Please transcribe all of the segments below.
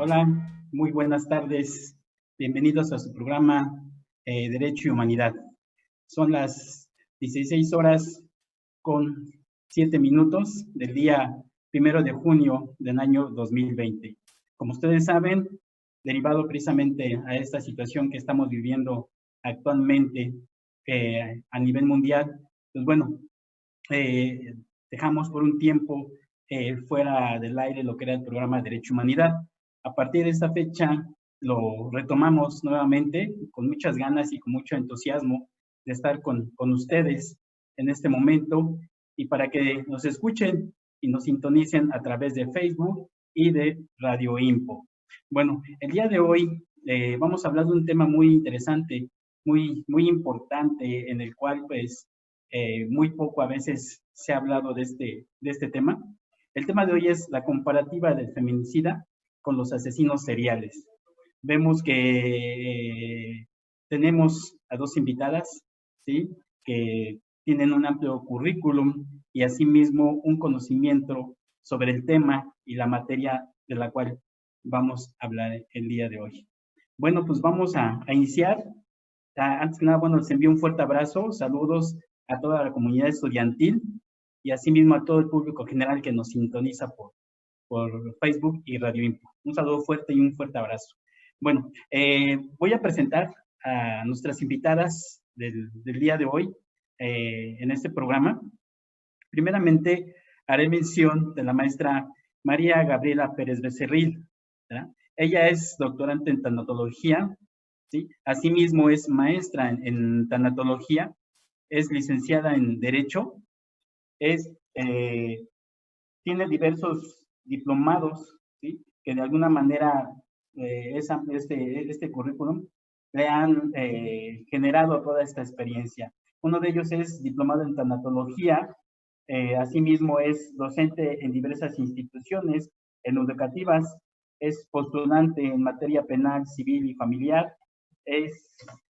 Hola, muy buenas tardes. Bienvenidos a su programa Derecho y Humanidad. Son las 16 horas con 7 minutos del día 1 de junio del año 2020. Como ustedes saben, derivado precisamente a esta situación que estamos viviendo actualmente a nivel mundial, pues bueno, dejamos por un tiempo fuera del aire lo que era el programa Derecho y Humanidad. A partir de esta fecha lo retomamos nuevamente con muchas ganas y con mucho entusiasmo de estar con ustedes en este momento y para que nos escuchen y nos sintonicen a través de Facebook y de Radio Info. Bueno, el día de hoy vamos a hablar de un tema muy interesante, muy importante, en el cual pues muy poco a veces se ha hablado de este tema. El tema de hoy es la comparativa del feminicida con los asesinos seriales. Vemos que tenemos a dos invitadas, ¿sí? Que tienen un amplio currículum y asimismo un conocimiento sobre el tema y la materia de la cual vamos a hablar el día de hoy. Bueno, pues vamos a iniciar. Antes que nada, bueno, les envío un fuerte abrazo, saludos a toda la comunidad estudiantil y asimismo a todo el público general que nos sintoniza por Facebook y Radio Info. Un saludo fuerte y un fuerte abrazo. Bueno, voy a presentar a nuestras invitadas del día de hoy en este programa. Primeramente, haré mención de la maestra María Gabriela Pérez Becerril, ¿verdad? Ella es doctorante en tanatología, ¿sí? Asimismo es maestra en tanatología, es licenciada en Derecho, tiene diversos diplomados, ¿sí? Que de alguna manera este currículum le han generado toda esta experiencia. Uno de ellos es diplomado en tanatología, asimismo es docente en diversas instituciones educativas, es postulante en materia penal, civil y familiar, es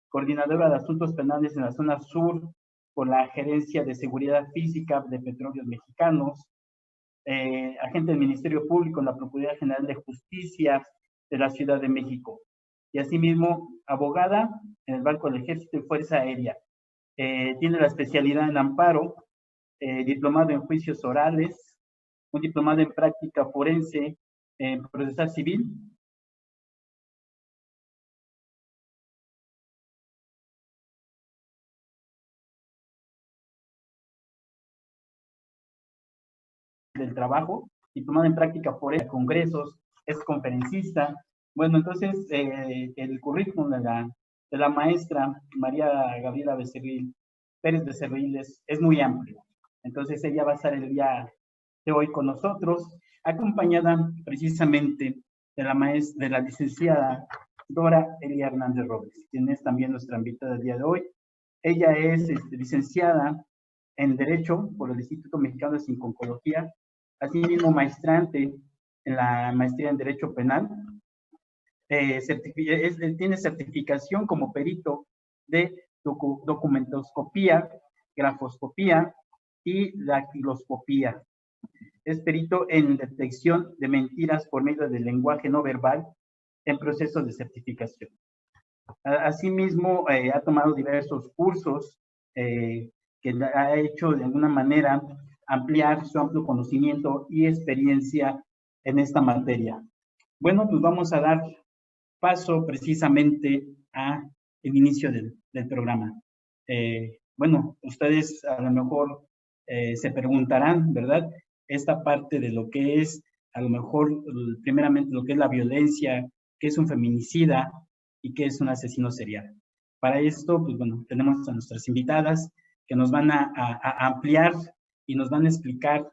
coordinadora de asuntos penales en la zona sur por la Gerencia de Seguridad Física de Petróleos Mexicanos, agente del Ministerio Público en la Procuraduría General de Justicia de la Ciudad de México. Y asimismo, abogada en el Banco del Ejército y Fuerza Aérea. Tiene la especialidad en amparo, diplomado en juicios orales, un diplomado en práctica forense en procesal civil. Del trabajo, diplomado en práctica forense, congresos, es conferencista. Bueno, entonces el currículum de la maestra María Gabriela Becerril, Pérez Becerril es muy amplio. Entonces ella va a estar el día de hoy con nosotros, acompañada precisamente de la licenciada Dora Elia Hernández Robles, quien es también nuestra invitada del día de hoy. Ella es licenciada en Derecho por el Instituto Mexicano de Psicología, asimismo maestrante en la maestría en Derecho Penal. Tiene certificación como perito de documentoscopía, grafoscopía y dactiloscopía. Es perito en detección de mentiras por medio del lenguaje no verbal en procesos de certificación. Asimismo, ha tomado diversos cursos que ha hecho de alguna manera ampliar su amplio conocimiento y experiencia en esta materia. Bueno, pues vamos a dar paso precisamente a el inicio del programa. Bueno, ustedes a lo mejor se preguntarán, ¿verdad? Esta parte de lo que es, a lo mejor, primeramente lo que es la violencia, qué es un feminicida y qué es un asesino serial. Para esto, pues bueno, tenemos a nuestras invitadas que nos van a ampliar y nos van a explicar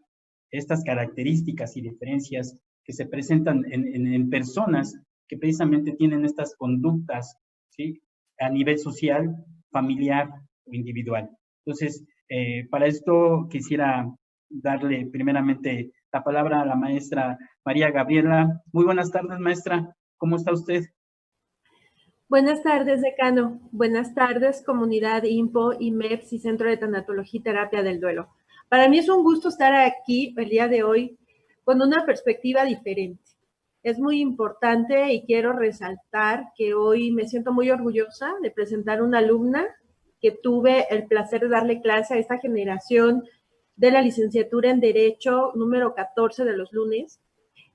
estas características y diferencias que se presentan en personas que precisamente tienen estas conductas, ¿sí? A nivel social, familiar o individual. Entonces, para esto quisiera darle primeramente la palabra a la maestra María Gabriela. Muy buenas tardes, maestra. ¿Cómo está usted? Buenas tardes, decano. Buenas tardes, comunidad INPO, IMEPS y Centro de Tanatología y Terapia del Duelo. Para mí es un gusto estar aquí el día de hoy con una perspectiva diferente. Es muy importante y quiero resaltar que hoy me siento muy orgullosa de presentar una alumna que tuve el placer de darle clase a esta generación de la licenciatura en Derecho número 14 de los lunes,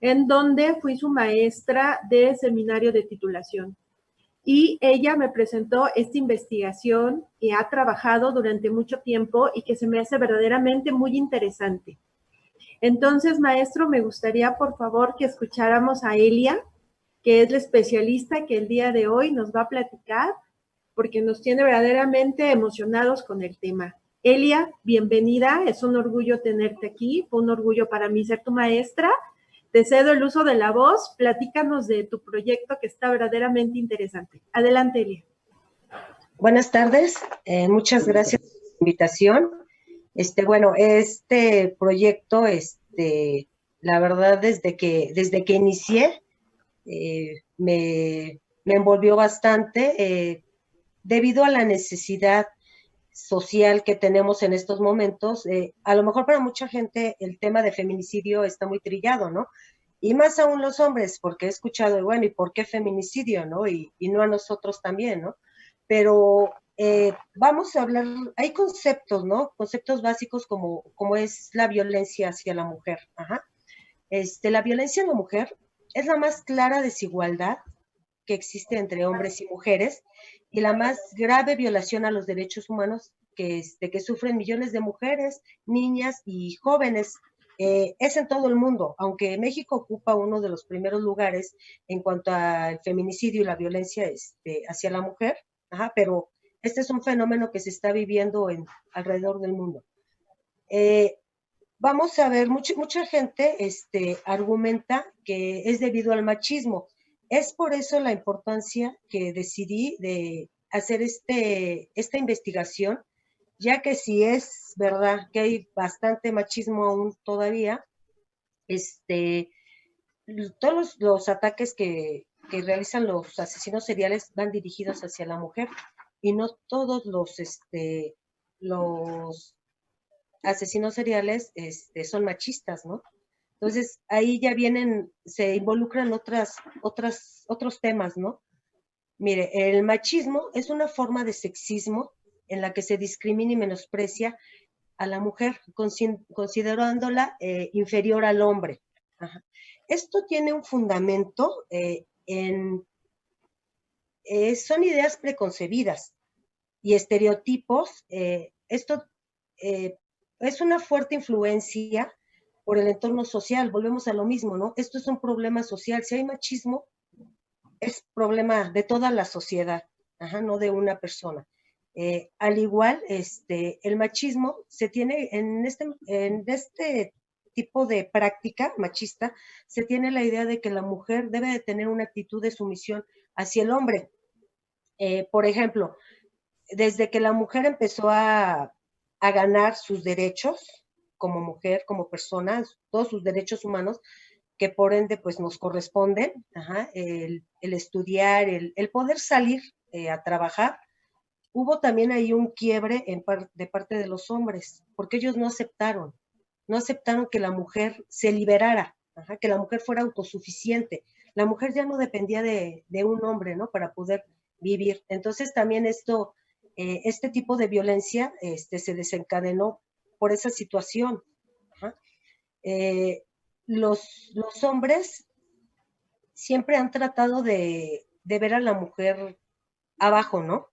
en donde fui su maestra de seminario de titulación. Y ella me presentó esta investigación que ha trabajado durante mucho tiempo y que se me hace verdaderamente muy interesante. Entonces, maestro, me gustaría, por favor, que escucháramos a Elia, que es la especialista que el día de hoy nos va a platicar, porque nos tiene verdaderamente emocionados con el tema. Elia, bienvenida, es un orgullo tenerte aquí, fue un orgullo para mí ser tu maestra. Te cedo el uso de la voz, platícanos de tu proyecto que está verdaderamente interesante. Adelante, Elia. Buenas tardes, muchas gracias por la invitación. Bueno, este proyecto, la verdad, desde que inicié, me envolvió bastante debido a la necesidad social que tenemos en estos momentos. A lo mejor para mucha gente el tema de feminicidio está muy trillado, ¿no? Y más aún los hombres, porque he escuchado, bueno, ¿y por qué feminicidio, no? Y no a nosotros también, ¿no? Pero vamos a hablar, hay conceptos, ¿no? Conceptos básicos como es la violencia hacia la mujer. Ajá. La violencia en la mujer es la más clara desigualdad que existe entre hombres y mujeres y la más grave violación a los derechos humanos que sufren millones de mujeres, niñas y jóvenes. Es en todo el mundo, aunque México ocupa uno de los primeros lugares en cuanto al feminicidio y la violencia hacia la mujer, ajá, pero este es un fenómeno que se está viviendo alrededor del mundo. Vamos a ver, mucha gente argumenta que es debido al machismo. Es por eso la importancia que decidí de hacer esta investigación, ya que si es verdad que hay bastante machismo aún todavía, todos los ataques que realizan los asesinos seriales van dirigidos hacia la mujer y no todos los asesinos seriales son machistas, ¿no? Entonces, ahí ya se involucran otros temas, ¿no? Mire, el machismo es una forma de sexismo en la que se discrimina y menosprecia a la mujer, considerándola inferior al hombre. Ajá. Esto tiene un fundamento son ideas preconcebidas y estereotipos. Esto es una fuerte influencia por el entorno social. Volvemos a lo mismo, ¿no? Esto es un problema social. Si hay machismo, es problema de toda la sociedad, ajá, no de una persona. Al igual, el machismo se tiene en este tipo de práctica machista, se tiene la idea de que la mujer debe de tener una actitud de sumisión hacia el hombre. Por ejemplo, desde que la mujer empezó a ganar sus derechos como mujer, como persona, todos sus derechos humanos, que por ende pues nos corresponden, ajá, el estudiar, el poder salir a trabajar. Hubo también ahí un quiebre de parte de los hombres, porque ellos no aceptaron que la mujer se liberara, ajá, que la mujer fuera autosuficiente. La mujer ya no dependía de un hombre, ¿no? Para poder vivir. Entonces también este tipo de violencia se desencadenó por esa situación. Ajá. Los hombres siempre han tratado de ver a la mujer abajo, ¿no?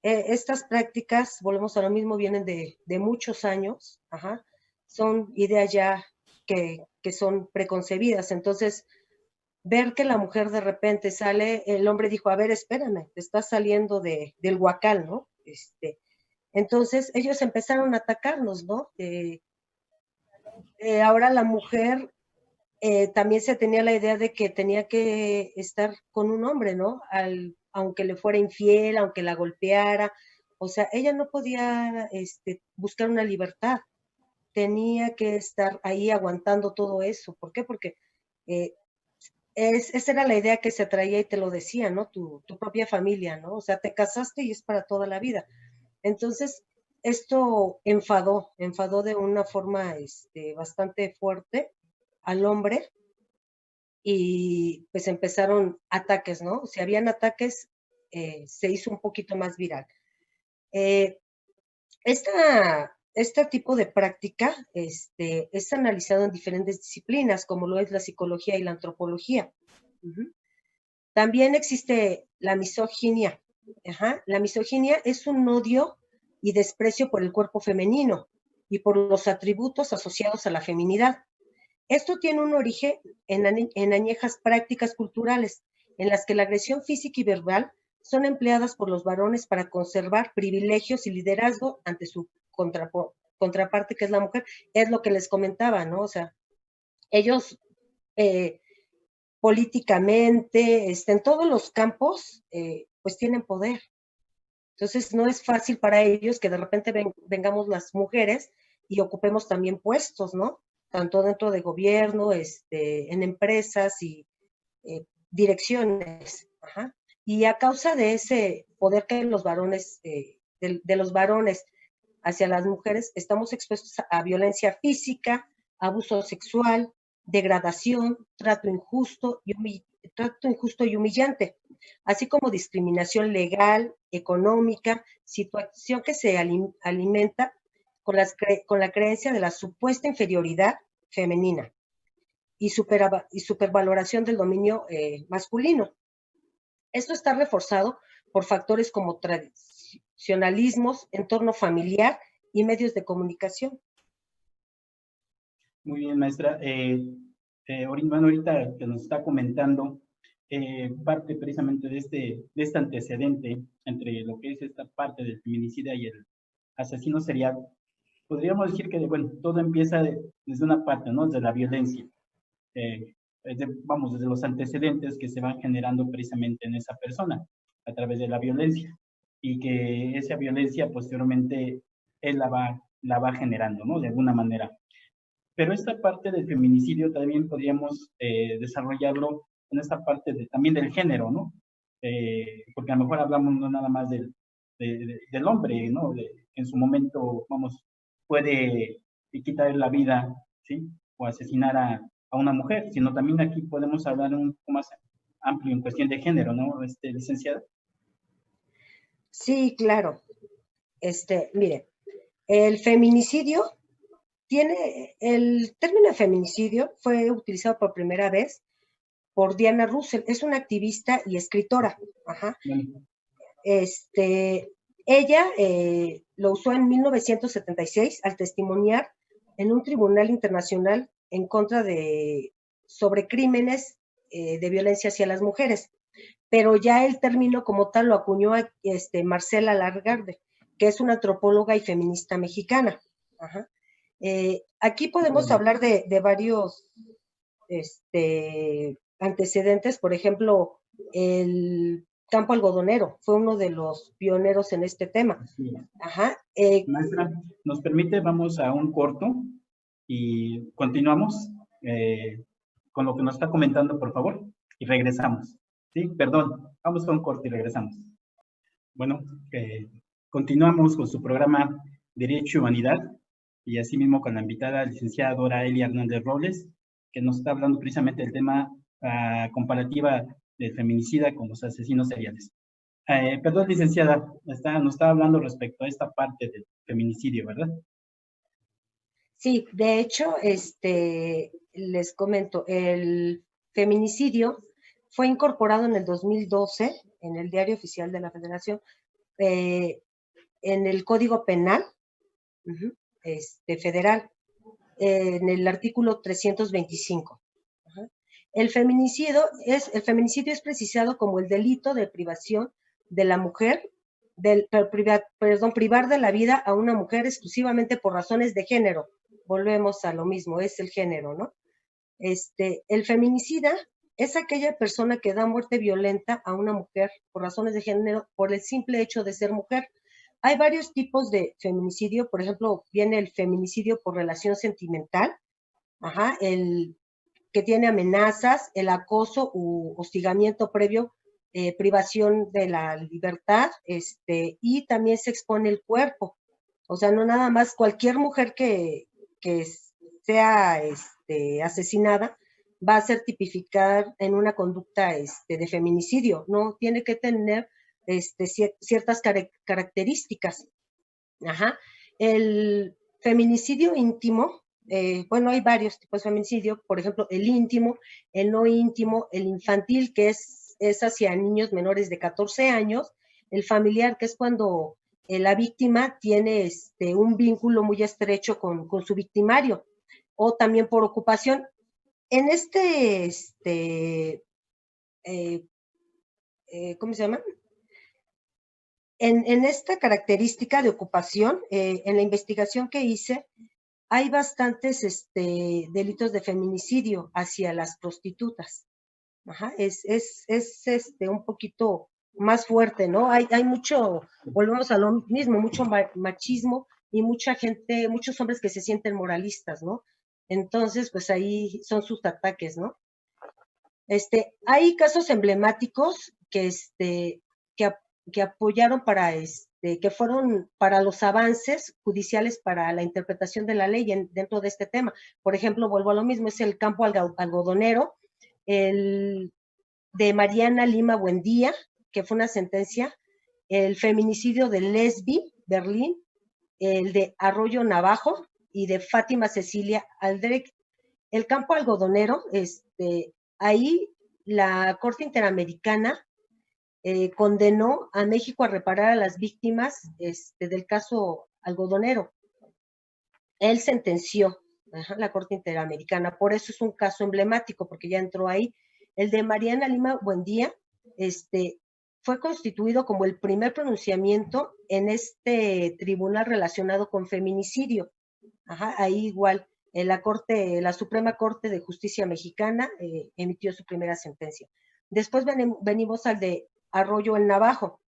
Estas prácticas, volvemos a lo mismo, vienen de muchos años, ajá, son ideas ya que son preconcebidas. Entonces, ver que la mujer de repente sale, el hombre dijo, a ver, espérame, te estás saliendo del huacal, ¿no? Entonces, ellos empezaron a atacarnos, ¿no? Ahora la mujer también se tenía la idea de que tenía que estar con un hombre, ¿no? Aunque le fuera infiel, aunque la golpeara, o sea, ella no podía buscar una libertad, tenía que estar ahí aguantando todo eso. ¿Por qué? Porque esa era la idea que se traía y te lo decía, ¿no? Tu propia familia, ¿no? O sea, te casaste y es para toda la vida. Entonces, esto enfadó de una forma bastante fuerte al hombre y pues empezaron ataques, ¿no? Si habían ataques, se hizo un poquito más viral. Este tipo de práctica es analizado en diferentes disciplinas, como lo es la psicología y la antropología. También existe la misoginia. La misoginia es un odio y desprecio por el cuerpo femenino y por los atributos asociados a la feminidad. Esto tiene un origen en añejas prácticas culturales, en las que la agresión física y verbal son empleadas por los varones para conservar privilegios y liderazgo ante su contraparte, que es la mujer. Es lo que les comentaba, ¿no? O sea, ellos políticamente, en todos los campos, pues tienen poder. Entonces, no es fácil para ellos que de repente vengamos las mujeres y ocupemos también puestos, ¿no? Tanto dentro de gobierno, en empresas y direcciones. Y a causa de ese poder que los varones, de los varones hacia las mujeres, estamos expuestos a violencia física, abuso sexual, degradación, trato injusto y humillante, así como discriminación legal, económica, situación que se alimenta con la creencia de la supuesta inferioridad femenina y supervaloración del dominio masculino. Esto está reforzado por factores como tradicionalismos, entorno familiar y medios de comunicación. Muy bien, maestra. Ahorita que nos está comentando, parte precisamente de este antecedente entre lo que es esta parte del feminicida y el asesino serial. Podríamos decir que, bueno, todo empieza desde una parte, ¿no? Desde la violencia. Desde los antecedentes que se van generando precisamente en esa persona a través de la violencia, y que esa violencia posteriormente él la va generando, ¿no? De alguna manera. Pero esta parte del feminicidio también podríamos desarrollarlo en esta parte también del género, ¿no? Porque a lo mejor hablamos no nada más del hombre, ¿no? En su momento, puede quitar la vida, ¿sí? O asesinar a una mujer, sino también aquí podemos hablar un poco más amplio en cuestión de género, ¿no, licenciada? Sí, claro. Mire, el feminicidio el término feminicidio fue utilizado por primera vez por Diana Russell, es una activista y escritora. Ella lo usó en 1976 al testimoniar en un tribunal internacional en contra sobre crímenes de violencia hacia las mujeres. Pero ya el término como tal lo acuñó Marcela Lagarde, que es una antropóloga y feminista mexicana. Aquí podemos hablar de varios antecedentes. Por ejemplo, el campo algodonero fue uno de los pioneros en este tema. Maestra, ¿nos permite? Vamos a un corto y continuamos con lo que nos está comentando, por favor, y regresamos. Sí, perdón, vamos a un corto y regresamos. Bueno, continuamos con su programa Derecho y Humanidad, y asimismo con la invitada licenciada Dora Elia Hernández Robles, que nos está hablando precisamente del tema comparativa del feminicida con los asesinos seriales. Perdón, licenciada, nos está hablando respecto a esta parte del feminicidio, ¿verdad? Sí, de hecho, les comento, el feminicidio fue incorporado en el 2012 en el Diario Oficial de la Federación, en el Código Penal federal, en el artículo 325. El feminicidio es precisado como el delito de privación de la mujer, privar de la vida a una mujer exclusivamente por razones de género. Volvemos a lo mismo, es el género, ¿no? El feminicida es aquella persona que da muerte violenta a una mujer por razones de género por el simple hecho de ser mujer. Hay varios tipos de feminicidio. Por ejemplo, viene el feminicidio por relación sentimental, el que tiene amenazas, el acoso u hostigamiento previo, privación de la libertad, y también se expone el cuerpo. O sea, no nada más cualquier mujer que sea asesinada, va a ser tipificar en una conducta de feminicidio, no tiene que tener ciertas características. Ajá. El feminicidio íntimo, bueno, hay varios tipos de feminicidio, por ejemplo, el íntimo, el no íntimo, el infantil, que es hacia niños menores de 14 años, el familiar, que es cuando la víctima tiene un vínculo muy estrecho con su victimario, o también por ocupación. En ¿cómo se llama? En esta característica de ocupación, en la investigación que hice, hay bastantes delitos de feminicidio hacia las prostitutas. Ajá, es un poquito más fuerte, ¿no? Hay mucho, volvemos a lo mismo, mucho machismo y mucha gente, muchos hombres que se sienten moralistas, ¿no? Entonces, pues ahí son sus ataques, ¿no? Hay casos emblemáticos que apoyaron para que fueron para los avances judiciales para la interpretación de la ley dentro de este tema. Por ejemplo, vuelvo a lo mismo, es el campo algodonero, el de Mariana Lima Buendía, que fue una sentencia, el feminicidio de Lesbi, Berlín, el de Arroyo Navajo y de Fátima Cecilia Aldrich. El campo algodonero, ahí la Corte Interamericana condenó a México a reparar a las víctimas del caso algodonero. Él sentenció, la Corte Interamericana, por eso es un caso emblemático, porque ya entró ahí. El de Mariana Lima Buendía, fue constituido como el primer pronunciamiento en este tribunal relacionado con feminicidio. Ahí igual, la Suprema Corte de Justicia Mexicana emitió su primera sentencia. Después venimos al de Arroyo el Navajo.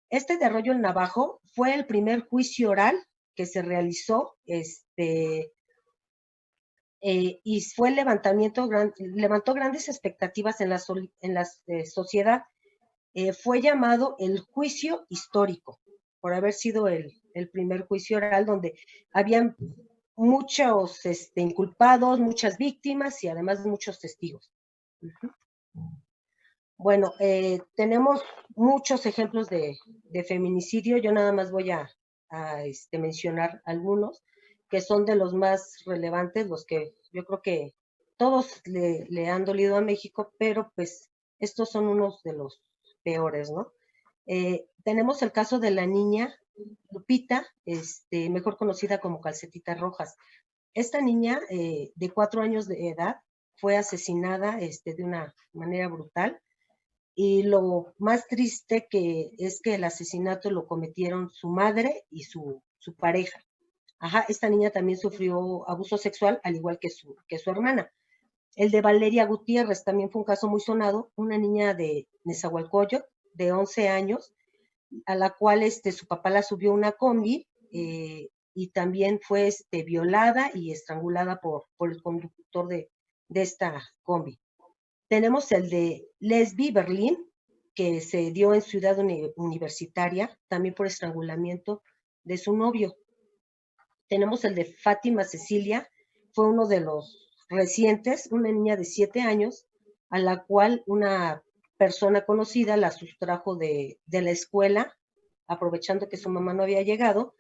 Este de Arroyo el Navajo fue el primer juicio oral que se realizó, y fue el levantó grandes expectativas en la sociedad. Fue llamado el juicio histórico, por haber sido el primer juicio oral donde habían muchos inculpados, muchas víctimas y además muchos testigos. Bueno, tenemos muchos ejemplos de feminicidio. Yo nada más voy a mencionar algunos que son de los más relevantes, los que yo creo que todos le han dolido a México, pero pues estos son unos de los peores, ¿no? Tenemos el caso de la niña Lupita, mejor conocida como Calcetitas Rojas. Esta niña de 4 años de edad fue asesinada de una manera brutal, y lo más triste es que el asesinato lo cometieron su madre y su pareja. Esta niña también sufrió abuso sexual, al igual que su hermana. El de Valeria Gutiérrez también fue un caso muy sonado, una niña de Nezahualcóyotl, de 11 años, a la cual su papá la subió a una combi, y también fue violada y estrangulada por el conductor de esta combi. Tenemos el de Lesbi Berlín, que se dio en Ciudad Universitaria, también por estrangulamiento de su novio. Tenemos el de Fátima Cecilia, fue uno de los recientes, una niña de 7 años, a la cual una persona conocida la sustrajo de la escuela, aprovechando que su mamá no había llegado.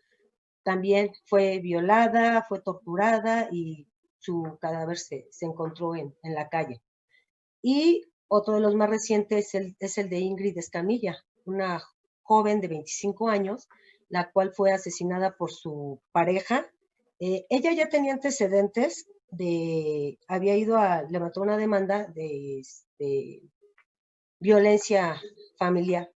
También fue violada, fue torturada y su cadáver se encontró en la calle. Y otro de los más recientes es el de Ingrid Escamilla, una joven de 25 años, la cual fue asesinada por su pareja. Ella ya tenía antecedentes levantó una demanda de violencia familiar,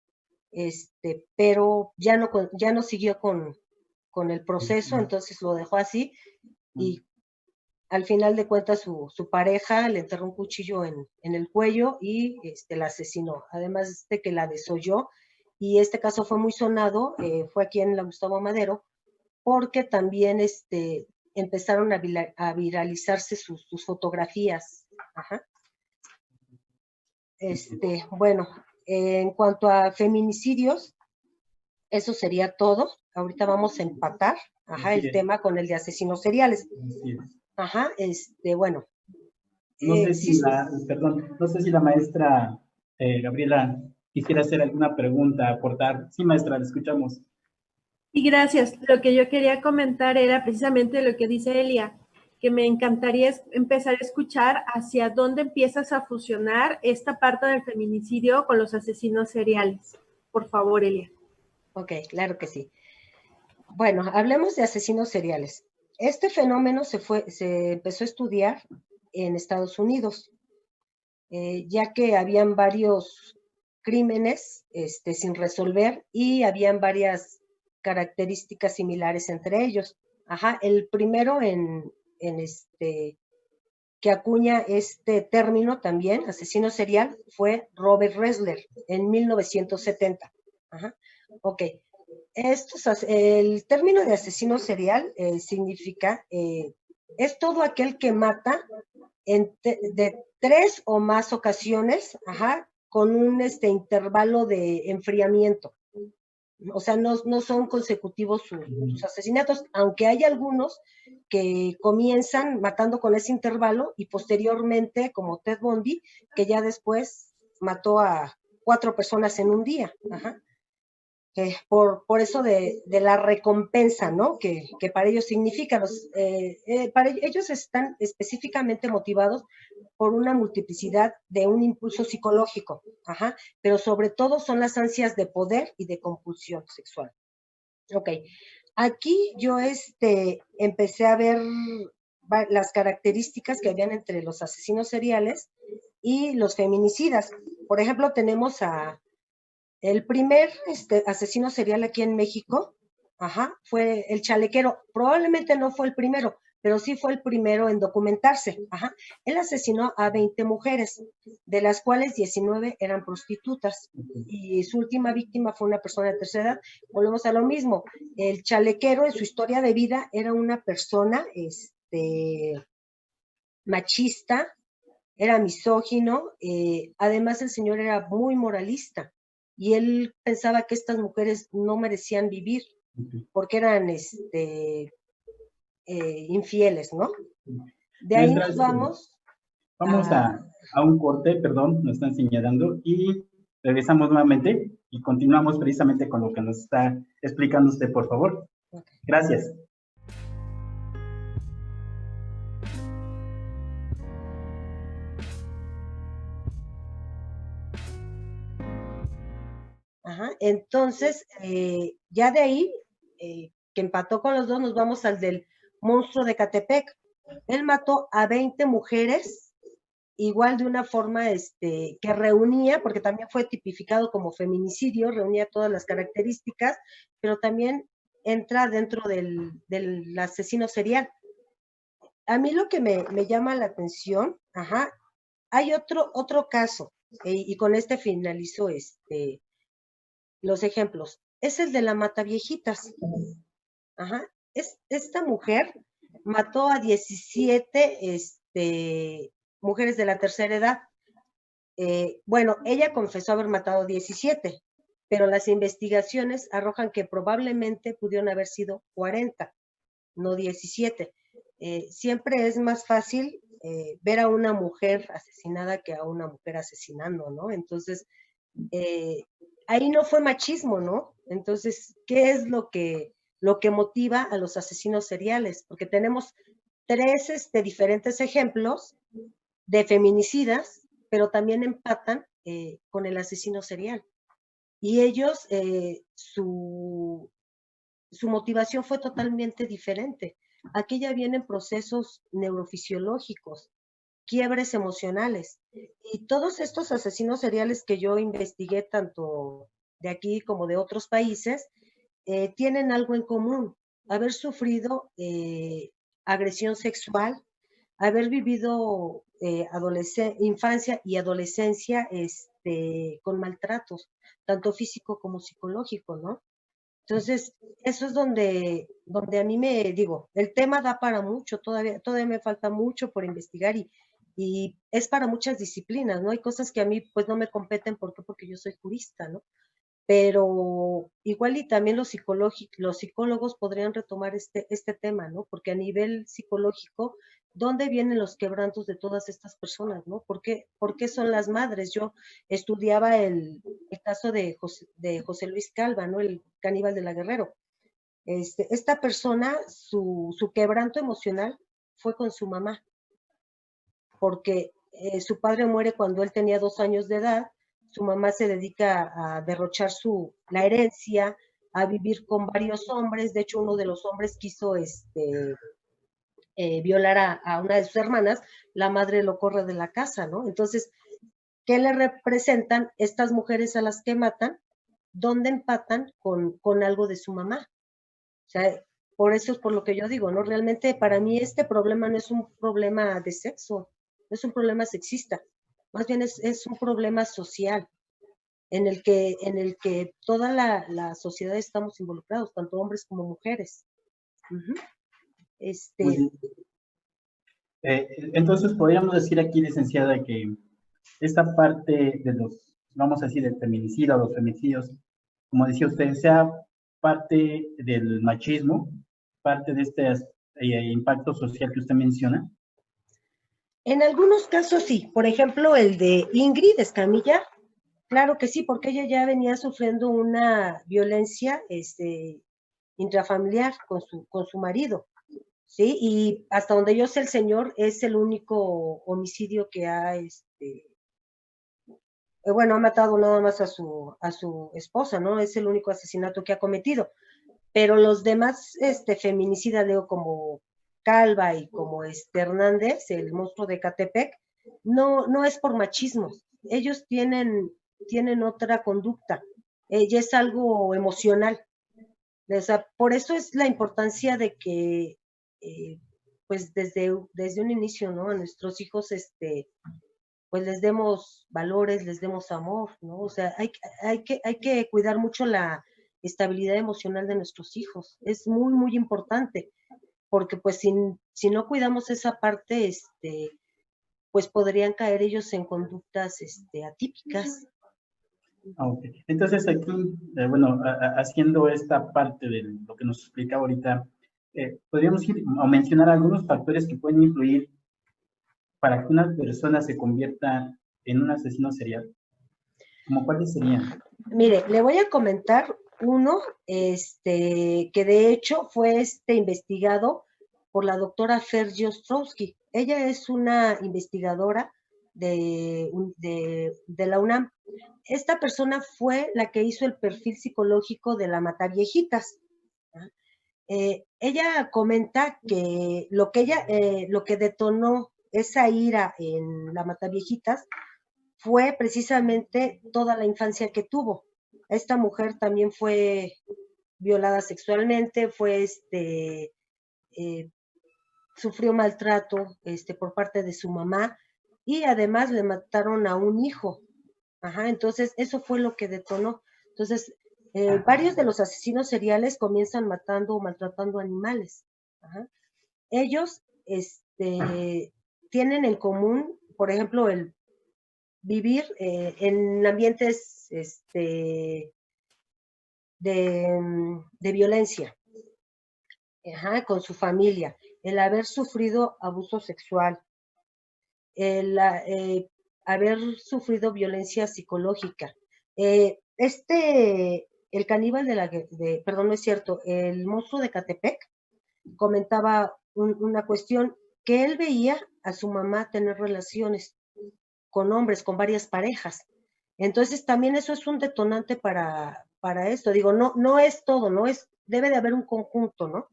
pero ya no siguió con el proceso, entonces lo dejó así, y al final de cuentas su pareja le enterró un cuchillo en el cuello y la asesinó, además de que la desolló. Y este caso fue muy sonado, fue aquí en la Gustavo Madero, porque también empezaron a viralizarse sus fotografías. Bueno, en cuanto a feminicidios, eso sería todo. Ahorita vamos a empatar el tema con el de asesinos seriales. Bueno, No sé sí, si perdón, no sé si la maestra Gabriela quisiera hacer alguna pregunta, aportar. Sí, maestra, la escuchamos. Y gracias. Lo que yo quería comentar era precisamente lo que dice Elia, que me encantaría empezar a escuchar hacia dónde empiezas a fusionar esta parte del feminicidio con los asesinos seriales. Por favor, Elia. Ok, claro que sí. Bueno, hablemos de asesinos seriales. Este fenómeno se empezó a estudiar en Estados Unidos, ya que habían varios crímenes sin resolver y habían varias características similares entre ellos. Ajá, el primero que acuña este término también, asesino serial, fue Robert Ressler en 1970. Ajá, ok. El término de asesino serial significa, es todo aquel que mata de 3 o más ocasiones, ajá, con un intervalo de enfriamiento. O sea, no son consecutivos sus asesinatos, aunque hay algunos que comienzan matando con ese intervalo y posteriormente, como Ted Bundy, que ya después mató a 4 personas en un día. Ajá. Por eso de la recompensa, ¿no? Que para ellos significa. Para ellos están específicamente motivados por una multiplicidad de un impulso psicológico, ajá, pero sobre todo son las ansias de poder y de compulsión sexual. Ok, aquí yo empecé a ver las características que habían entre los asesinos seriales y los feminicidas. Por ejemplo, tenemos el primer asesino serial aquí en México, ajá, fue el chalequero. Probablemente no fue el primero, pero sí fue el primero en documentarse. Ajá. Él asesinó a 20 mujeres, de las cuales 19 eran prostitutas. Y su última víctima fue una persona de tercera edad. Volvemos a lo mismo. El chalequero en su historia de vida era una persona machista, era misógino, además el señor era muy moralista y él pensaba que estas mujeres no merecían vivir porque eran infieles, ¿no? De ahí Maestra, nos vamos vamos a un corte, perdón, nos están señalando, y regresamos nuevamente y continuamos precisamente con lo que nos está explicando usted, por favor. Gracias. Ajá, entonces, ya de ahí, que empató con los dos, nos vamos al del monstruo de Catepec. Él mató a 20 mujeres, igual de una forma que reunía, porque también fue tipificado como feminicidio, reunía todas las características, pero también entra dentro del asesino serial. A mí lo que me llama la atención, ajá, hay otro caso, y con este finalizo los ejemplos. Es el de la Mataviejitas. Ajá. Esta mujer mató a 17 mujeres de la tercera edad. Bueno, ella confesó haber matado 17, pero las investigaciones arrojan que probablemente pudieron haber sido 40, no 17. Siempre es más fácil ver a una mujer asesinada que a una mujer asesinando, ¿no? Entonces, ahí no fue machismo, ¿no? Entonces, ¿qué es lo que motiva a los asesinos seriales? Porque tenemos 3 diferentes ejemplos de feminicidas, pero también empatan con el asesino serial. Y ellos, su motivación fue totalmente diferente. Aquí ya vienen procesos neurofisiológicos, quiebres emocionales. Y todos estos asesinos seriales que yo investigué, tanto de aquí como de otros países, tienen algo en común: haber sufrido agresión sexual, haber vivido infancia y adolescencia con maltratos, tanto físico como psicológico, ¿no? Entonces, eso es donde a mí el tema da para mucho, todavía me falta mucho por investigar y es para muchas disciplinas, ¿no? Hay cosas que a mí pues no me competen, ¿por qué? Porque yo soy jurista, ¿no? pero igual y también los psicólogos podrían retomar este tema, ¿no? Porque a nivel psicológico, ¿dónde vienen los quebrantos de todas estas personas, ¿no? ¿Por qué son las madres? Yo estudiaba el caso de José Luis Calva, ¿no? El caníbal de la Guerrero. Esta persona, su quebranto emocional fue con su mamá, porque su padre muere cuando él tenía 2 años de edad, su mamá se dedica a derrochar la herencia, a vivir con varios hombres. De hecho, uno de los hombres quiso violar a una de sus hermanas, la madre lo corre de la casa, ¿no? Entonces, ¿qué le representan estas mujeres a las que matan? ¿Dónde empatan con algo de su mamá? O sea, por eso es por lo que yo digo, ¿no? Realmente para mí este problema no es un problema de sexo, no es un problema sexista, más bien es un problema social en el que toda la sociedad estamos involucrados, tanto hombres como mujeres. Uh-huh. Muy bien. Entonces podríamos decir aquí, licenciada, que esta parte de los, vamos a decir, del feminicidio o los feminicidios, como decía usted, sea parte del machismo, parte de este impacto social que usted menciona. En algunos casos sí, por ejemplo el de Ingrid Escamilla, claro que sí, porque ella ya venía sufriendo una violencia intrafamiliar con su marido, ¿sí? Y hasta donde yo sé, el señor es el único homicidio que ha, bueno, ha matado nada más a su esposa, ¿no? Es el único asesinato que ha cometido. Pero los demás feminicidas, leo como Calva y como Hernández, el monstruo de Catepec, no es por machismo. Ellos tienen otra conducta. Ya es algo emocional. O sea, por eso es la importancia de que, pues desde un inicio, ¿no? A nuestros hijos, pues les demos valores, les demos amor, ¿no? O sea, hay que cuidar mucho la estabilidad emocional de nuestros hijos. Es muy, muy importante, porque pues si no cuidamos esa parte, pues podrían caer ellos en conductas atípicas. Okay. Entonces aquí, bueno, haciendo esta parte de lo que nos explicaba ahorita, podríamos ir a mencionar algunos factores que pueden influir para que una persona se convierta en un asesino serial. ¿Cómo cuáles serían? Mire, le voy a comentar uno, que de hecho fue investigado por la doctora Fergie Ostrowski. Ella es una investigadora de la UNAM. Esta persona fue la que hizo el perfil psicológico de la Mataviejitas. Ella comenta que lo que detonó esa ira en la Mataviejitas fue precisamente toda la infancia que tuvo. Esta mujer también fue violada sexualmente, sufrió maltrato por parte de su mamá y además le mataron a un hijo. Ajá, entonces eso fue lo que detonó. Entonces, varios de los asesinos seriales comienzan matando o maltratando animales. Ajá. Ellos tienen en común, por ejemplo, el vivir en ambientes de violencia, ajá, con su familia, el haber sufrido abuso sexual, el haber sufrido violencia psicológica. El caníbal perdón, no es cierto, el monstruo de Catepec comentaba una cuestión, que él veía a su mamá tener relaciones con hombres, con varias parejas. Entonces también eso es un detonante para esto. Digo, no es todo, debe de haber un conjunto, ¿no?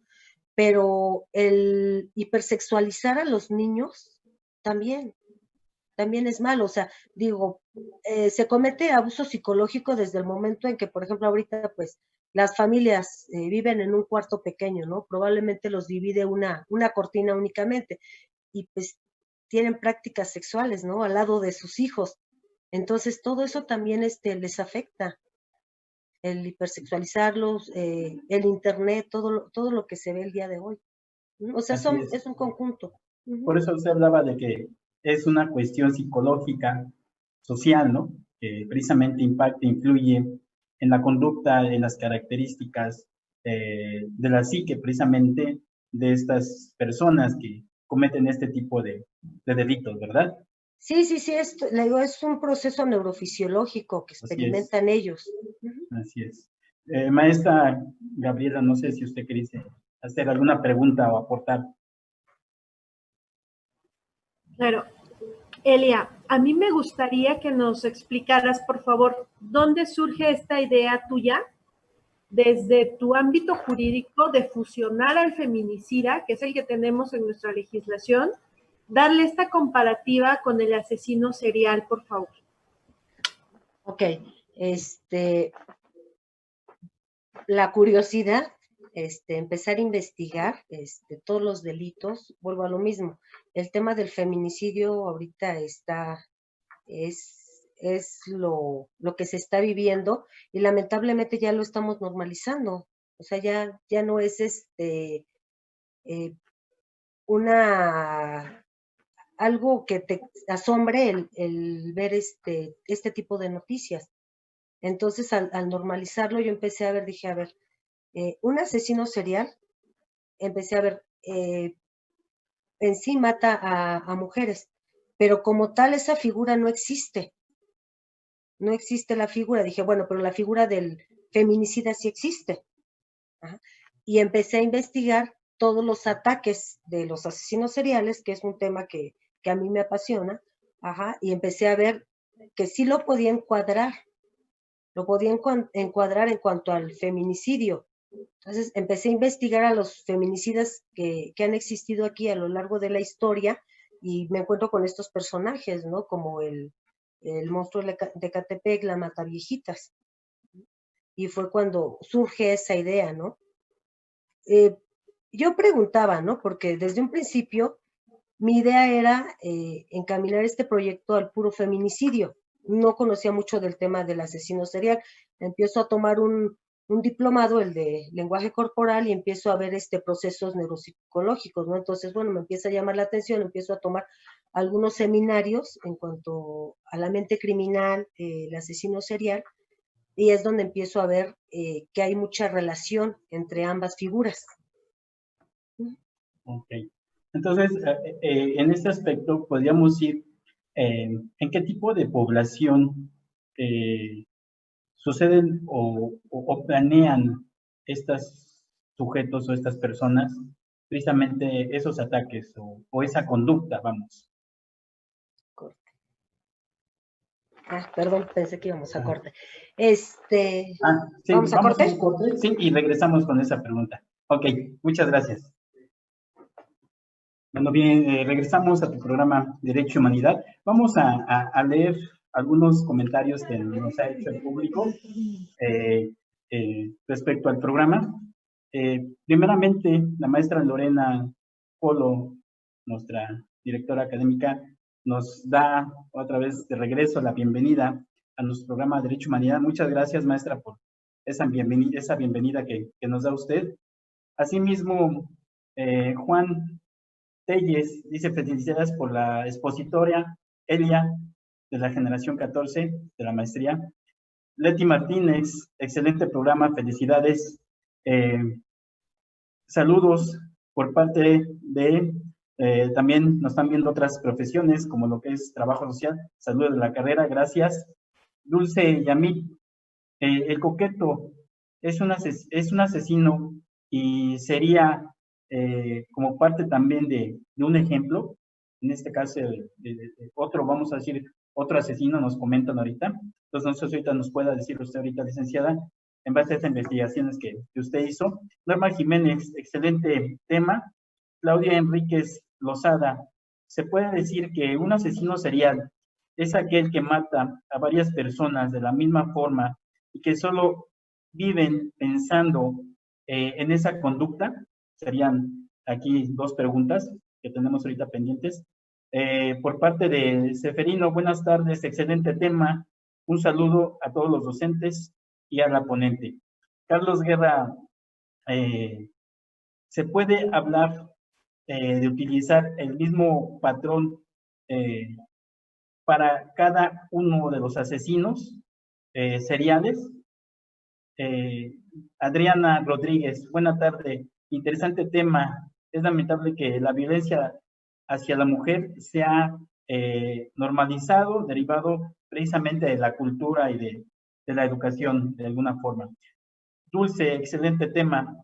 Pero el hipersexualizar a los niños también es malo. O sea, digo, se comete abuso psicológico desde el momento en que, por ejemplo, ahorita pues las familias viven en un cuarto pequeño, ¿no? Probablemente los divide una cortina únicamente y pues tienen prácticas sexuales, ¿no? Al lado de sus hijos. Entonces, todo eso también les afecta. El hipersexualizarlos, el internet, todo lo que se ve el día de hoy. O sea, es un conjunto. Por eso usted hablaba de que es una cuestión psicológica, social, ¿no? Que precisamente impacta, influye en la conducta, en las características de la psique precisamente de estas personas que cometen este tipo de delitos, ¿verdad? Sí, le digo, es un proceso neurofisiológico que experimentan ellos. Así es. Maestra Gabriela, no sé si usted quiere hacer alguna pregunta o aportar. Claro. Elia, a mí me gustaría que nos explicaras, por favor, dónde surge esta idea tuya desde tu ámbito jurídico de fusionar al feminicida, que es el que tenemos en nuestra legislación, darle esta comparativa con el asesino serial, por favor. Ok, la curiosidad, empezar a investigar todos los delitos, vuelvo a lo mismo. El tema del feminicidio ahorita es lo que se está viviendo y lamentablemente ya lo estamos normalizando. O sea, ya no es algo que te asombre el ver este tipo de noticias. Entonces, al normalizarlo, yo empecé a ver, dije, a ver, un asesino serial, empecé a ver, en sí mata a mujeres, pero como tal esa figura no existe. No existe la figura. Dije, bueno, pero la figura del feminicida sí existe. Ajá. Y empecé a investigar todos los ataques de los asesinos seriales, que es un tema que a mí me apasiona, ajá, y empecé a ver que sí lo podía encuadrar en cuanto al feminicidio. Entonces empecé a investigar a los feminicidas que han existido aquí a lo largo de la historia y me encuentro con estos personajes, ¿no? Como el monstruo de Catepec, la Mataviejitas. Y fue cuando surge esa idea, ¿no? Yo preguntaba, ¿no? Porque desde un principio mi idea era encaminar este proyecto al puro feminicidio. No conocía mucho del tema del asesino serial. Empiezo a tomar un diplomado, el de lenguaje corporal, y empiezo a ver procesos neuropsicológicos, ¿no? Entonces, bueno, me empieza a llamar la atención, empiezo a tomar algunos seminarios en cuanto a la mente criminal, el asesino serial, y es donde empiezo a ver que hay mucha relación entre ambas figuras. Ok. Entonces, en este aspecto, podríamos ir en qué tipo de población suceden o planean estos sujetos o estas personas precisamente esos ataques o esa conducta, vamos. Corte. Perdón, pensé que íbamos a corte. Sí, ¿Vamos a corte? un corte, sí, y regresamos con esa pregunta. Ok, muchas gracias. Bueno, bien, regresamos a tu programa Derecho y Humanidad. Vamos a leer algunos comentarios que nos ha hecho el público respecto al programa. Primeramente, la maestra Lorena Polo, nuestra directora académica, nos da otra vez de regreso la bienvenida a nuestro programa Derecho y Humanidad. Muchas gracias, maestra, por esa bienvenida que nos da usted. Asimismo, Juan Telles dice: felicidades por la expositoria Elia de la generación 14 de la maestría. Leti Martínez, excelente programa, felicidades. Saludos por parte de, también nos están viendo otras profesiones como lo que es trabajo social. Saludos de la carrera, gracias. Dulce Yamit, el coqueto es un asesino y sería como parte también de un ejemplo, en este caso otro, vamos a decir, otro asesino nos comentan ahorita. Entonces, no sé si ahorita nos pueda decir usted ahorita, licenciada, en base a esas investigaciones que usted hizo. Norma Jiménez, excelente tema. Claudia Enríquez Lozada, se puede decir que un asesino serial es aquel que mata a varias personas de la misma forma y que solo viven pensando en esa conducta. Serían aquí dos preguntas que tenemos ahorita pendientes. Por parte de Seferino, buenas tardes, excelente tema. Un saludo a todos los docentes y a la ponente. Carlos Guerra, ¿se puede hablar de utilizar el mismo patrón para cada uno de los asesinos seriales? Adriana Rodríguez, buena tarde. Interesante tema. Es lamentable que la violencia hacia la mujer se ha normalizado, derivado precisamente de la cultura y de la educación, de alguna forma. Dulce, excelente tema.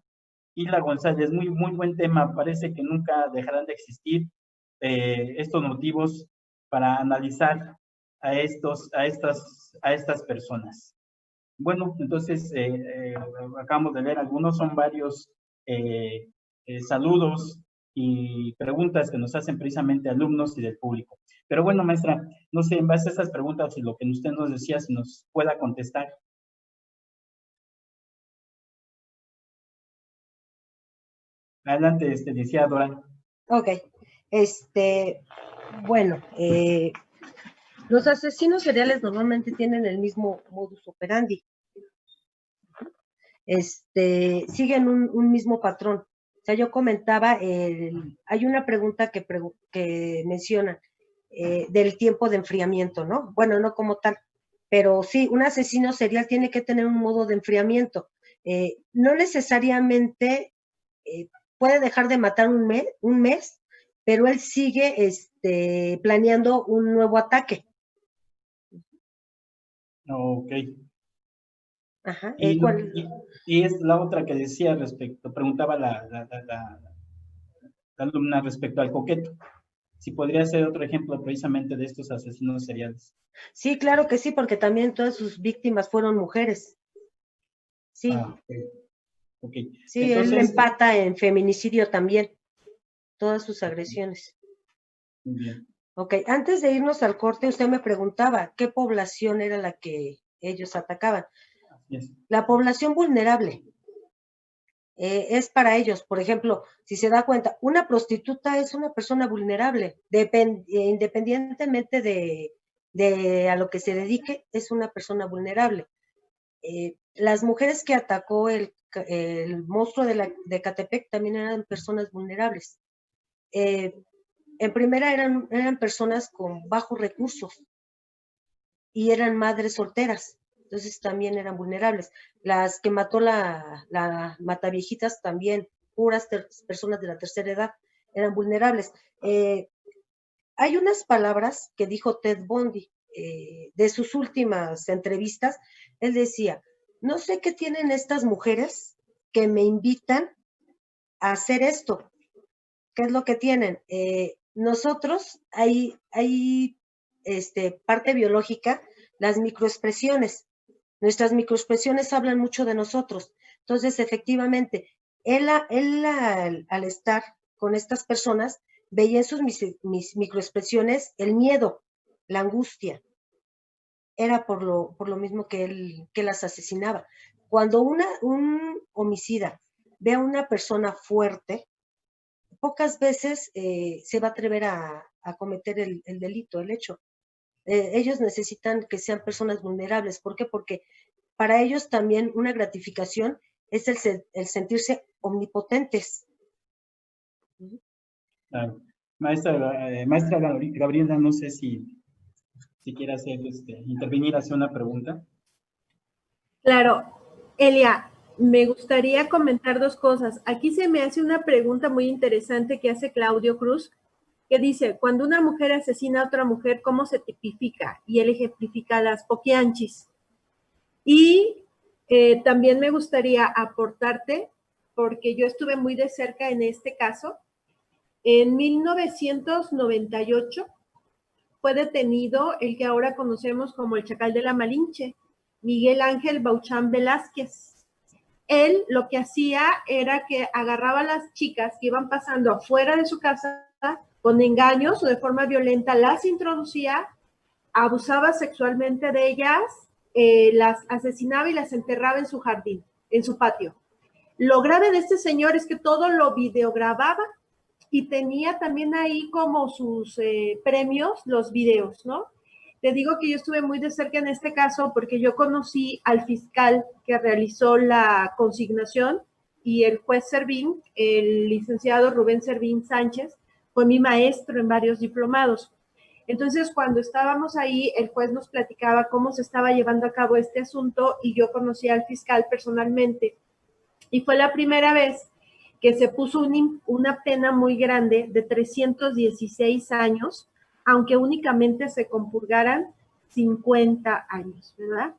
Hilda González, muy buen tema. Parece que nunca dejarán de existir estos motivos para analizar a estas personas. Bueno, entonces acabamos de leer algunos, son varios saludos y preguntas que nos hacen precisamente alumnos y del público. Pero bueno, maestra, no sé, en base a esas preguntas y lo que usted nos decía, si nos pueda contestar. Adelante, decía Dora. Ok, bueno, los asesinos seriales normalmente tienen el mismo modus operandi. Siguen un mismo patrón. O sea, yo comentaba, hay una pregunta que menciona del tiempo de enfriamiento, ¿no? Bueno, no como tal, pero sí, un asesino serial tiene que tener un modo de enfriamiento. No necesariamente puede dejar de matar un mes, pero él sigue planeando un nuevo ataque. Ok. Ajá. Y es la otra que decía preguntaba la alumna respecto al coqueto. Si podría ser otro ejemplo precisamente de estos asesinos seriales. Sí, claro que sí, porque también todas sus víctimas fueron mujeres. Sí. Okay. Sí, entonces, él empata en feminicidio también, todas sus agresiones. Bien. Ok, antes de irnos al corte, usted me preguntaba qué población era la que ellos atacaban. Yes. La población vulnerable es para ellos. Por ejemplo, si se da cuenta, una prostituta es una persona vulnerable, independientemente de a lo que se dedique, es una persona vulnerable. Las mujeres que atacó el monstruo de Catepec también eran personas vulnerables. En primera eran personas con bajos recursos y eran madres solteras, entonces también eran vulnerables. Las que mató la Mataviejitas también, puras personas de la tercera edad, eran vulnerables. Hay unas palabras que dijo Ted Bundy de sus últimas entrevistas. Él decía, no sé qué tienen estas mujeres que me invitan a hacer esto. ¿Qué es lo que tienen? Nosotros, hay parte biológica, las microexpresiones. Nuestras microexpresiones hablan mucho de nosotros. Entonces, efectivamente, él al estar con estas personas, veía en sus mis microexpresiones el miedo, la angustia. Era por lo mismo que él las asesinaba. Cuando un homicida ve a una persona fuerte, pocas veces se va a atrever a cometer el delito, el hecho. Ellos necesitan que sean personas vulnerables. ¿Por qué? Porque para ellos también una gratificación es el sentirse omnipotentes. Claro. Maestra Gabriela, no sé si quiere hacer, intervenir, hacer una pregunta. Claro, Elia, me gustaría comentar dos cosas. Aquí se me hace una pregunta muy interesante que hace Claudio Cruz, que dice, cuando una mujer asesina a otra mujer, ¿cómo se tipifica? Y él ejemplifica las poquianchis. Y también me gustaría aportarte, porque yo estuve muy de cerca en este caso. En 1998 fue detenido el que ahora conocemos como el Chacal de la Malinche, Miguel Ángel Bauchán Velázquez. Él lo que hacía era que agarraba a las chicas que iban pasando afuera de su casa con engaños o de forma violenta, las introducía, abusaba sexualmente de ellas, las asesinaba y las enterraba en su jardín, en su patio. Lo grave de este señor es que todo lo videogrababa y tenía también ahí como sus premios los videos, ¿no? Te digo que yo estuve muy de cerca en este caso porque yo conocí al fiscal que realizó la consignación y el juez Servín, el licenciado Rubén Servín Sánchez, fue mi maestro en varios diplomados. Entonces, cuando estábamos ahí, el juez nos platicaba cómo se estaba llevando a cabo este asunto y yo conocí al fiscal personalmente. Y fue la primera vez que se puso una pena muy grande de 316 años, aunque únicamente se compurgaran 50 años, ¿verdad?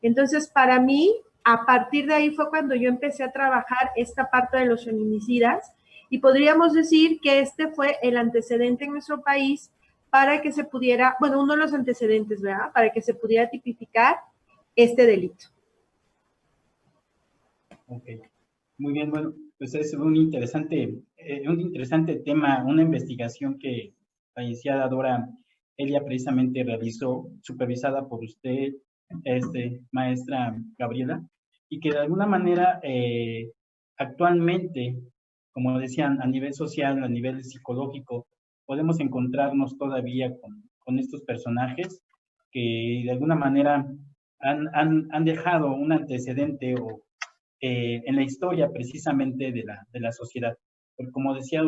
Entonces, para mí, a partir de ahí fue cuando yo empecé a trabajar esta parte de los feminicidas y podríamos decir que este fue el antecedente en nuestro país para que se pudiera, bueno, uno de los antecedentes, ¿verdad? Para que se pudiera tipificar este delito. Ok, muy bien, bueno, pues es un interesante tema, una investigación que la licenciada Dora Elia precisamente realizó, supervisada por usted, maestra Gabriela, y que de alguna manera actualmente, como decían, a nivel social, a nivel psicológico, podemos encontrarnos todavía con estos personajes que de alguna manera han dejado un antecedente o en la historia precisamente de la sociedad. Porque como decía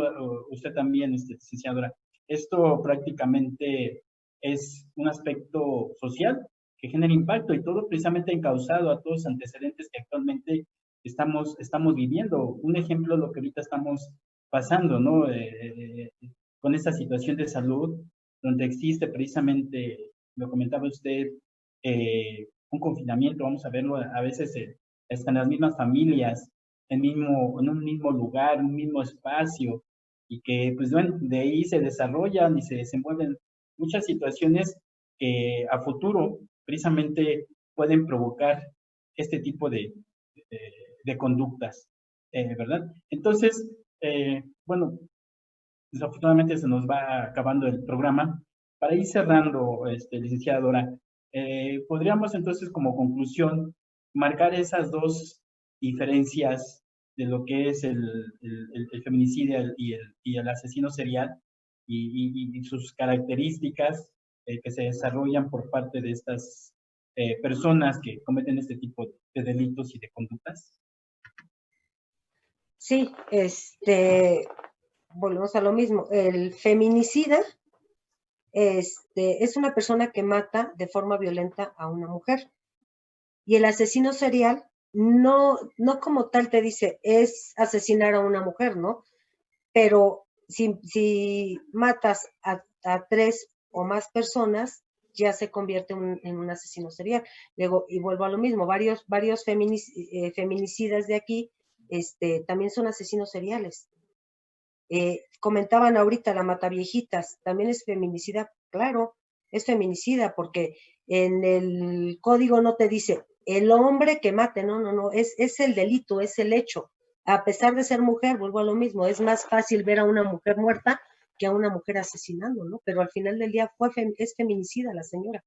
usted también, licenciadora, esto prácticamente es un aspecto social que genera impacto y todo precisamente encauzado a todos los antecedentes que actualmente estamos viviendo. Un ejemplo, lo que ahorita estamos pasando, ¿no? Con esta situación de salud, donde existe precisamente, lo comentaba usted, un confinamiento, vamos a verlo a veces están las mismas familias, en un mismo lugar, en un mismo espacio, y que pues bueno, de ahí se desarrollan y se desenvuelven muchas situaciones que a futuro precisamente pueden provocar este tipo de conductas, ¿verdad? Entonces, bueno, desafortunadamente se nos va acabando el programa. Para ir cerrando, licenciada Dora, podríamos entonces como conclusión marcar esas dos diferencias de lo que es el feminicidio y el asesino serial y sus características que se desarrollan por parte de estas personas que cometen este tipo de delitos y de conductas. Sí, volvemos a lo mismo. El feminicida es una persona que mata de forma violenta a una mujer. Y el asesino serial no como tal te dice, es asesinar a una mujer, ¿no? Pero si matas a 3 o más personas, ya se convierte en un asesino serial. Luego, y vuelvo a lo mismo, varios feminicidas de aquí también son asesinos seriales. Comentaban ahorita la Mataviejitas, también es feminicida, claro, es feminicida porque en el código no te dice el hombre que mate, no, es el delito, es el hecho. A pesar de ser mujer, vuelvo a lo mismo, es más fácil ver a una mujer muerta que a una mujer asesinando, ¿no? Pero al final del día es feminicida la señora.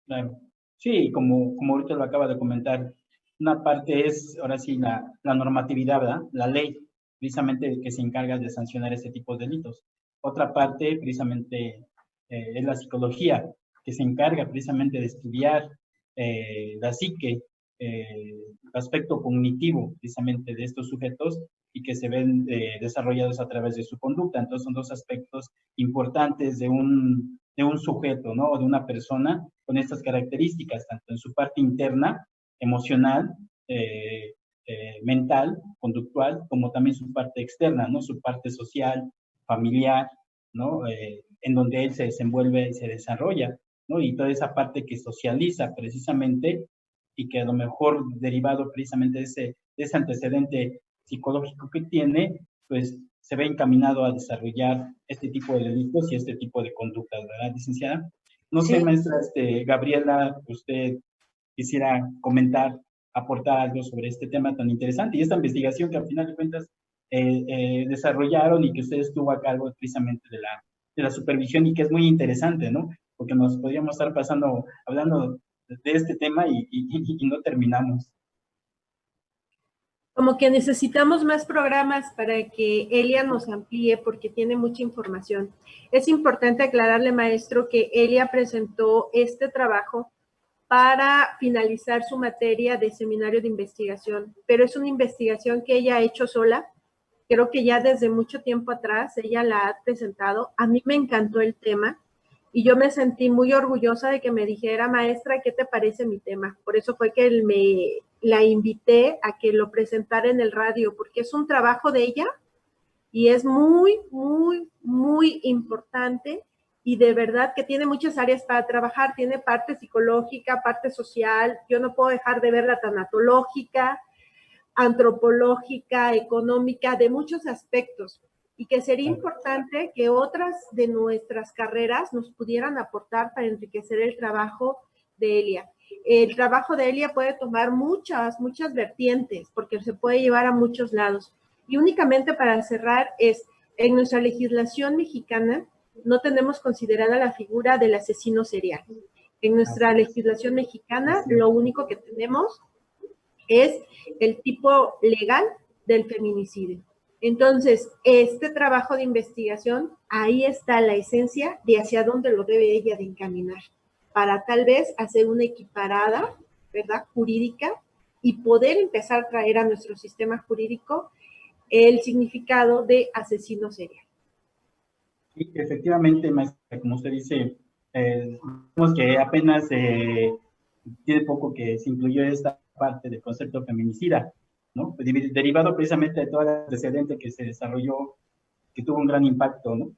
Claro. Sí, como ahorita lo acaba de comentar, una parte es, ahora sí, la normatividad, ¿verdad? La ley, precisamente, que se encarga de sancionar este tipo de delitos. Otra parte, precisamente, es la psicología, que se encarga precisamente de estudiar la psique, el aspecto cognitivo, precisamente, de estos sujetos y que se ven desarrollados a través de su conducta. Entonces, son dos aspectos importantes de un sujeto, ¿no? O de una persona con estas características, tanto en su parte interna, emocional, mental, conductual, como también su parte externa, ¿no? Su parte social, familiar, ¿no? En donde él se desenvuelve y se desarrolla, ¿no? Y toda esa parte que socializa precisamente y que a lo mejor derivado precisamente de ese antecedente psicológico que tiene, pues se ve encaminado a desarrollar este tipo de delitos y este tipo de conductas, ¿verdad, licenciada? No sé, Sí. maestra Gabriela, usted quisiera comentar, aportar algo sobre este tema tan interesante y esta investigación que al final de cuentas desarrollaron y que usted estuvo a cargo precisamente de la supervisión y que es muy interesante, ¿no? Porque nos podríamos estar hablando de este tema y no terminamos. Como que necesitamos más programas para que Elia nos amplíe porque tiene mucha información. Es importante aclararle, maestro, que Elia presentó este trabajo para finalizar su materia de seminario de investigación, pero es una investigación que ella ha hecho sola. Creo que ya desde mucho tiempo atrás ella la ha presentado. A mí me encantó el tema. y yo me sentí muy orgullosa de que me dijera, maestra, ¿qué te parece mi tema? Por eso fue que la invité a que lo presentara en el radio, porque es un trabajo de ella y es muy, muy, muy importante y de verdad que tiene muchas áreas para trabajar, tiene parte psicológica, parte social, yo no puedo dejar de ver la tanatológica, antropológica, económica, de muchos aspectos, y que sería importante que otras de nuestras carreras nos pudieran aportar para enriquecer el trabajo de Elia. El trabajo de Elia puede tomar muchas vertientes, porque se puede llevar a muchos lados. Y únicamente para cerrar en nuestra legislación mexicana no tenemos considerada la figura del asesino serial. En nuestra legislación mexicana lo único que tenemos es el tipo legal del feminicidio. Entonces, este trabajo de investigación, ahí está la esencia de hacia dónde lo debe ella de encaminar, para tal vez hacer una equiparada, ¿verdad?, jurídica, y poder empezar a traer a nuestro sistema jurídico el significado de asesino serial. Sí, efectivamente, maestra, como usted dice, vemos que apenas tiene poco que se incluyó esta parte del concepto feminicida, ¿no? Derivado precisamente de todo el precedente que se desarrolló, que tuvo un gran impacto, ¿no?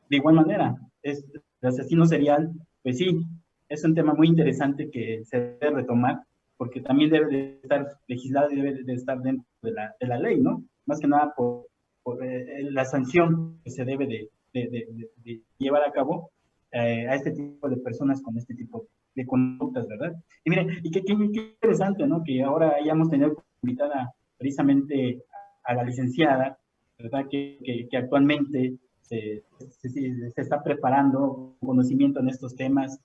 De igual manera, el asesino serial, pues sí, es un tema muy interesante que se debe retomar, porque también debe de estar legislado y debe de estar dentro de la ley, ¿no? Más que nada por la sanción que se debe de llevar a cabo a este tipo de personas con este tipo de conductas, ¿verdad? Y mire, y qué interesante, ¿no? Que ahora hayamos tenido invitada precisamente a la licenciada, ¿verdad? Que actualmente se está preparando conocimiento en estos temas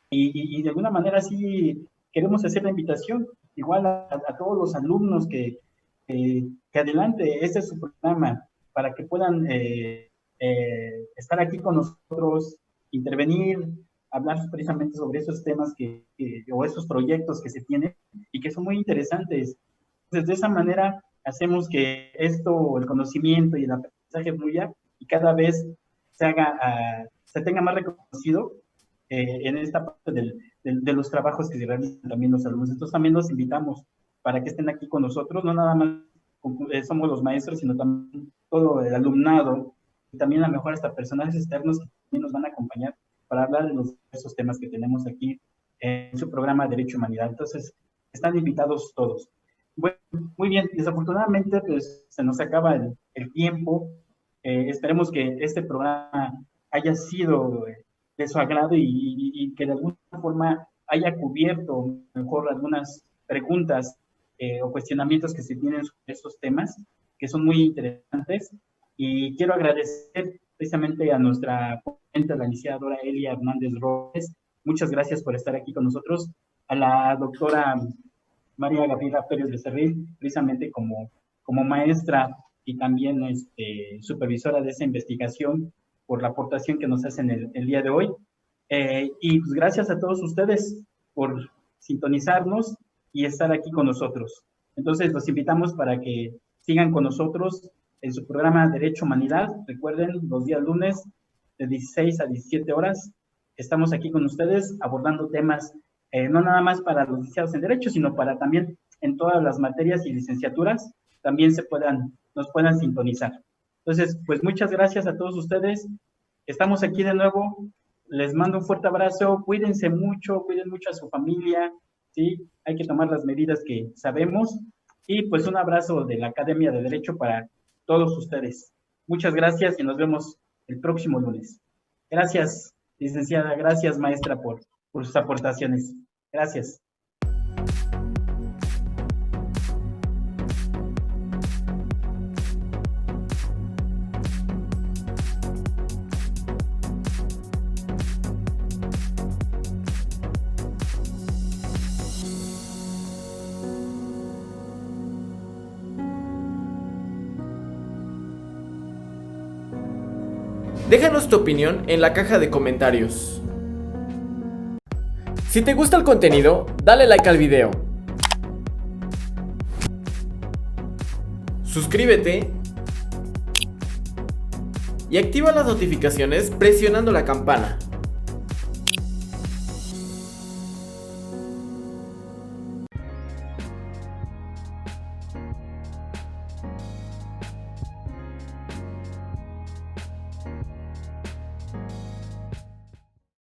y de alguna manera sí queremos hacer la invitación igual a todos los alumnos que adelante, este es su programa, para que puedan estar aquí con nosotros, intervenir, hablar precisamente sobre esos temas o esos proyectos que se tienen y que son muy interesantes. Entonces, de esa manera hacemos que esto, el conocimiento y el aprendizaje fluya y cada vez se tenga más reconocido en esta parte de los trabajos que se realizan también los alumnos. Entonces también los invitamos para que estén aquí con nosotros, no nada más somos los maestros, sino también todo el alumnado y también a lo mejor hasta personajes externos que también nos van a acompañar para hablar de esos temas que tenemos aquí en su programa Derecho y Humanidad. Entonces, están invitados todos. Bueno, muy bien, desafortunadamente pues se nos acaba el tiempo. Esperemos que este programa haya sido de su agrado y que de alguna forma haya cubierto mejor algunas preguntas o cuestionamientos que se tienen sobre estos temas, que son muy interesantes. Y quiero agradecer precisamente a nuestra ponente, la licenciada Elia Hernández Robles. Muchas gracias por estar aquí con nosotros. A la doctora María Gabriela Pérez Becerril, precisamente como maestra y también supervisora de esa investigación, por la aportación que nos hacen el día de hoy. Y pues gracias a todos ustedes por sintonizarnos y estar aquí con nosotros. Entonces los invitamos para que sigan con nosotros en su programa Derecho Humanidad. Recuerden, los días lunes de 16 a 17 horas estamos aquí con ustedes abordando temas no nada más para los licenciados en Derecho, sino para también en todas las materias y licenciaturas también nos puedan sintonizar. Entonces, pues muchas gracias a todos ustedes. Estamos aquí de nuevo. Les mando un fuerte abrazo. Cuídense mucho, cuiden mucho a su familia, ¿sí? Hay que tomar las medidas que sabemos. Y pues un abrazo de la Academia de Derecho para todos ustedes. Muchas gracias y nos vemos el próximo lunes. Gracias, licenciada. Gracias, maestra, por sus aportaciones. Gracias. Déjanos tu opinión en la caja de comentarios. Si te gusta el contenido, dale like al video. Suscríbete y activa las notificaciones presionando la campana.